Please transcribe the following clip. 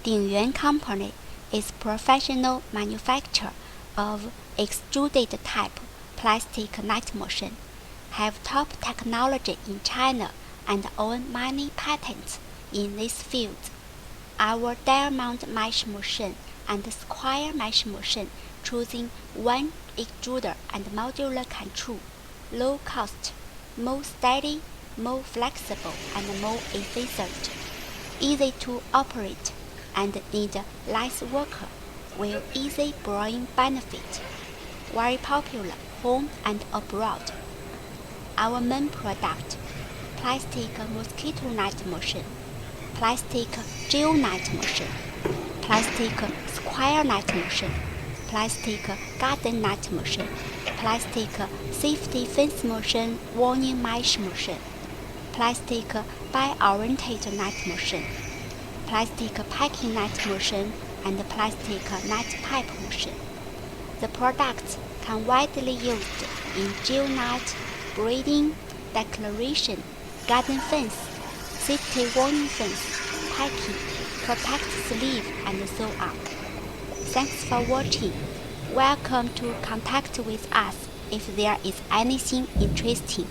Dingyuan Company is professional manufacturer of extruded type plastic night machine, have top technology in China and own many patents in this field. Our diamond mesh machine and square mesh machine choosing one extruder and modular control, low cost, more steady, more flexible and more efficient, easy to operate and need less worker with easy bring benefit, very popular home and abroad. Our main product, plastic mosquito net machine, plastic gel net machine, plastic square net machine, plastic garden net machine, plastic safety fence machine warning mesh machine, plastic bi-oriented net machine, plastic packing net machine, and plastic net pipe machine. The products can widely used in gel net, breeding, decoration, garden fence, safety warning fence, packing, protect sleeve, and so on. Thanks for watching. Welcome to contact with us if there is anything interesting.